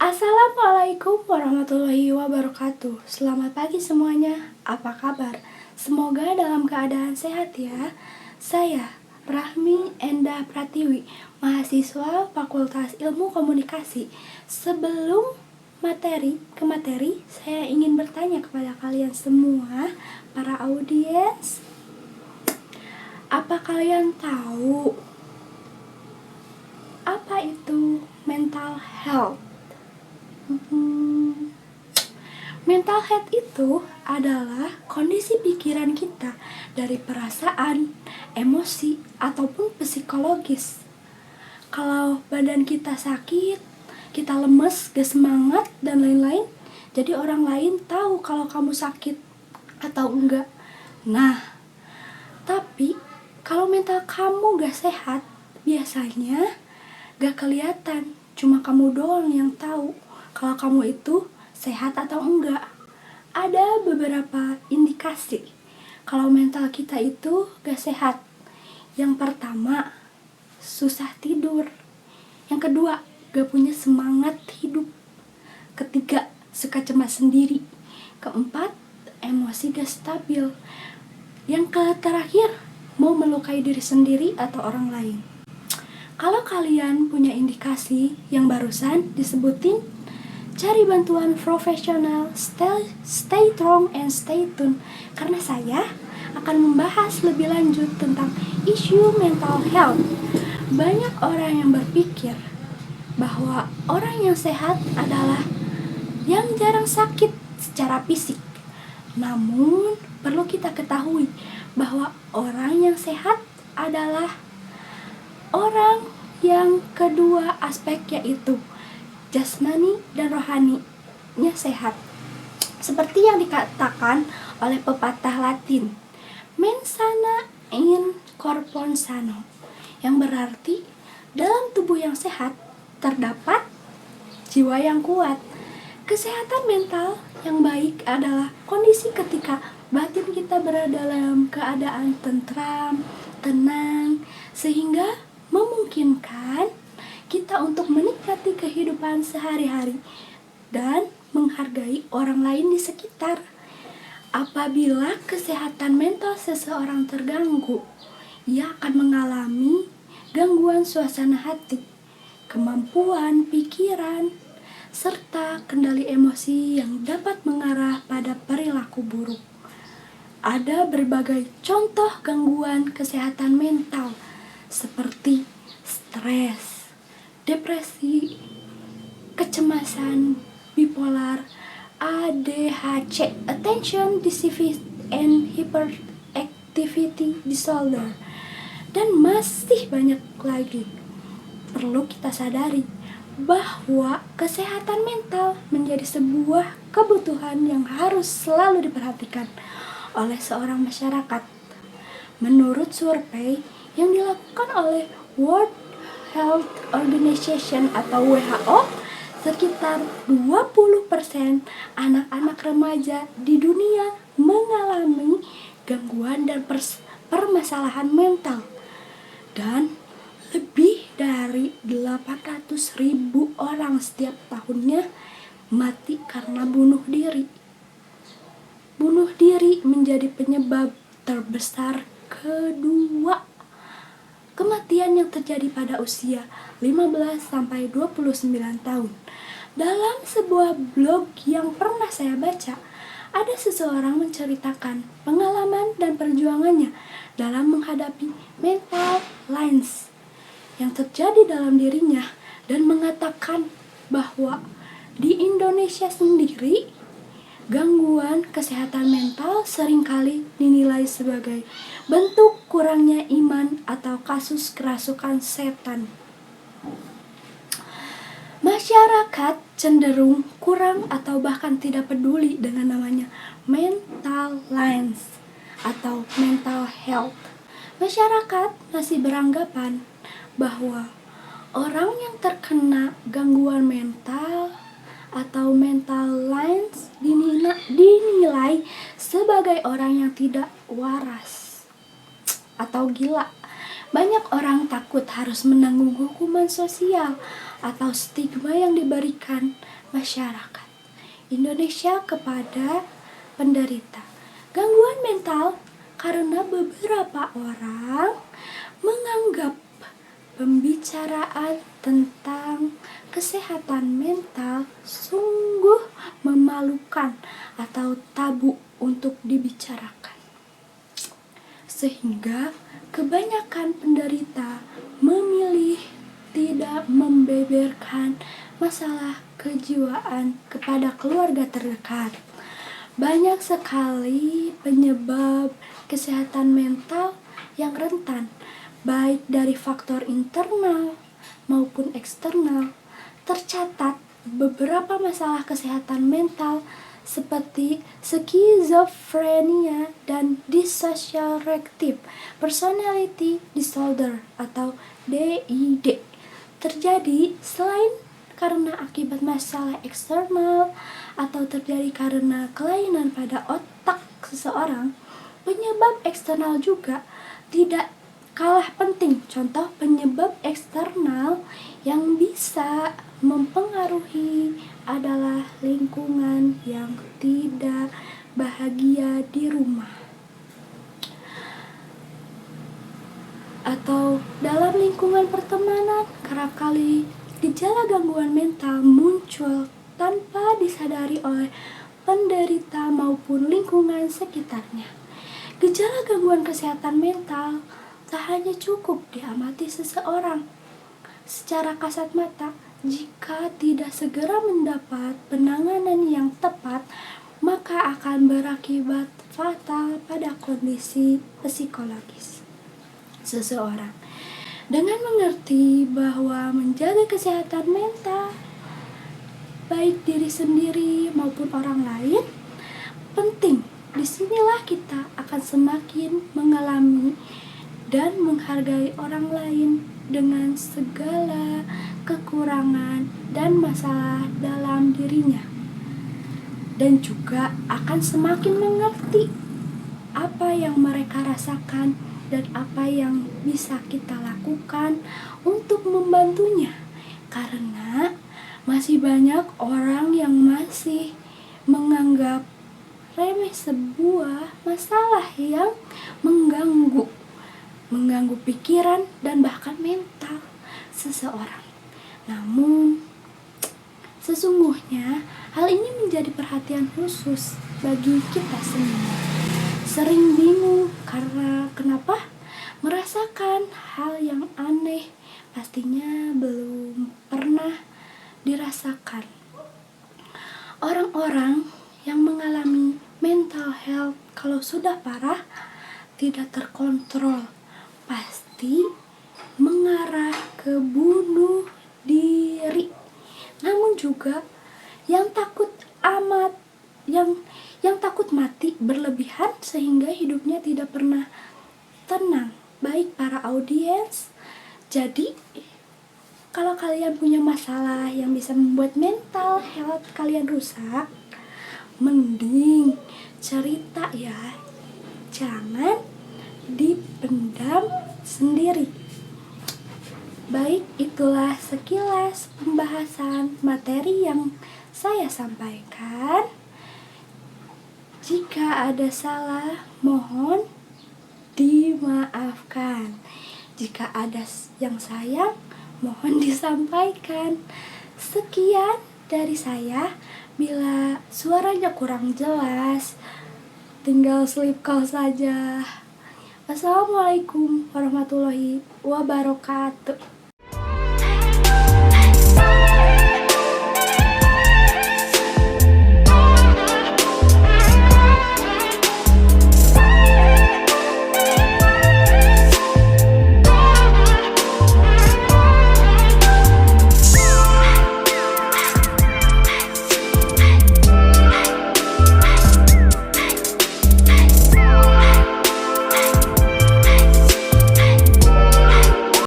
Assalamualaikum warahmatullahi wabarakatuh. Selamat pagi semuanya. Apa kabar? Semoga dalam keadaan sehat ya. Saya Rahmi Enda Pratiwi, mahasiswa Fakultas Ilmu Komunikasi. Sebelum materi, saya ingin bertanya kepada kalian semua, para audiens. Apa kalian tahu apa itu mental health? Mental health itu adalah kondisi pikiran kita dari perasaan, emosi, ataupun psikologis. Kalau badan kita sakit, kita lemes, gak semangat, dan lain-lain, jadi orang lain tahu kalau kamu sakit atau enggak. Nah, tapi kalau mental kamu gak sehat, biasanya gak kelihatan, cuma kamu doang yang tahu kalau kamu itu sehat atau enggak. Ada beberapa indikasi kalau mental kita itu gak sehat. Yang pertama, susah tidur. Yang kedua, gak punya semangat hidup. Ketiga, suka cemas sendiri. Keempat, emosi gak stabil. Yang terakhir, mau melukai diri sendiri atau orang lain. Kalau kalian punya indikasi yang barusan disebutin, cari bantuan profesional, stay strong and stay tuned, karena saya akan membahas lebih lanjut tentang isu mental health. Banyak orang yang berpikir bahwa orang yang sehat adalah yang jarang sakit secara fisik. Namun, perlu kita ketahui bahwa orang yang sehat adalah orang yang kedua aspek, yaitu jasmani dan rohaninya sehat. Seperti yang dikatakan oleh pepatah Latin, mens sana in corpore sano, yang berarti dalam tubuh yang sehat terdapat jiwa yang kuat. Kesehatan mental yang baik adalah kondisi ketika batin kita berada dalam keadaan tentram, tenang, sehingga memungkinkan kita untuk menikmati kehidupan sehari-hari dan menghargai orang lain di sekitar. Apabila kesehatan mental seseorang terganggu, ia akan mengalami gangguan suasana hati, kemampuan pikiran, serta kendali emosi yang dapat mengarah pada perilaku buruk. Ada berbagai contoh gangguan kesehatan mental seperti stres, depresi, kecemasan, bipolar, ADHD, attention deficit and hyperactivity disorder, dan masih banyak lagi. Perlu kita sadari bahwa kesehatan mental menjadi sebuah kebutuhan yang harus selalu diperhatikan oleh seorang masyarakat. Menurut survei yang dilakukan oleh World Health Organization atau WHO, sekitar 20% anak-anak remaja di dunia mengalami gangguan dan permasalahan mental, dan lebih dari 800.000 orang setiap tahunnya mati karena bunuh diri. Bunuh diri menjadi penyebab terbesar kedua kematian yang terjadi pada usia 15-29 tahun. Dalam sebuah blog yang pernah saya baca, ada seseorang menceritakan pengalaman dan perjuangannya dalam menghadapi mental illness yang terjadi dalam dirinya, dan mengatakan bahwa di Indonesia sendiri gangguan kesehatan mental seringkali dinilai sebagai bentuk kurangnya iman atau kasus kerasukan setan. Masyarakat cenderung kurang atau bahkan tidak peduli dengan namanya mental illness atau mental health. Masyarakat masih beranggapan bahwa orang yang terkena gangguan mental atau mental illness dinilai sebagai orang yang tidak waras atau gila. Banyak orang takut harus menanggung hukuman sosial atau stigma yang diberikan masyarakat Indonesia kepada penderita gangguan mental karena beberapa orang menganggap pembicaraan tentang kesehatan mental sungguh memalukan atau tabu untuk dibicarakan. Sehingga kebanyakan penderita memilih tidak membeberkan masalah kejiwaan kepada keluarga terdekat. Banyak sekali penyebab kesehatan mental yang rentan, baik dari faktor internal maupun eksternal. Tercatat beberapa masalah kesehatan mental seperti skizofrenia dan dissociative personality disorder atau DID terjadi selain karena akibat masalah eksternal atau terjadi karena kelainan pada otak seseorang. Penyebab eksternal juga tidak kalah penting. Contoh penyebab eksternal yang bisa mempengaruhi adalah lingkungan yang tidak bahagia di rumah. Atau dalam lingkungan pertemanan, kerap kali gejala gangguan mental muncul tanpa disadari oleh penderita maupun lingkungan sekitarnya. Gejala gangguan kesehatan mental tak hanya cukup diamati seseorang secara kasat mata. Jika tidak segera mendapat penanganan yang tepat, maka akan berakibat fatal pada kondisi psikologis seseorang. Dengan mengerti bahwa menjaga kesehatan mental, baik diri sendiri maupun orang lain, penting. Disinilah kita akan semakin mengalami dan menghargai orang lain dengan segala kekurangan dan masalah dalam dirinya. Dan juga akan semakin mengerti apa yang mereka rasakan dan apa yang bisa kita lakukan untuk membantunya. Karena masih banyak orang yang masih menganggap remeh sebuah masalah yang mengganggu pikiran dan bahkan mental seseorang. Namun sesungguhnya hal ini menjadi perhatian khusus bagi kita semua. Sering bingung karena kenapa merasakan hal yang aneh pastinya belum pernah dirasakan. Orang-orang yang mengalami mental health kalau sudah parah tidak terkontrol pasti mengarah ke bunuh diri. Namun juga yang takut mati berlebihan sehingga hidupnya tidak pernah tenang, baik para audiens. Jadi kalau kalian punya masalah yang bisa membuat mental health kalian rusak, mending cerita ya, jangan dipendam sendiri. Baik, itulah sekilas pembahasan materi yang saya sampaikan. Jika ada salah, mohon dimaafkan. Jika ada yang sayang, mohon disampaikan. Sekian dari saya. Bila suaranya kurang jelas, tinggal sleep call saja. Wassalamualaikum warahmatullahi wabarakatuh.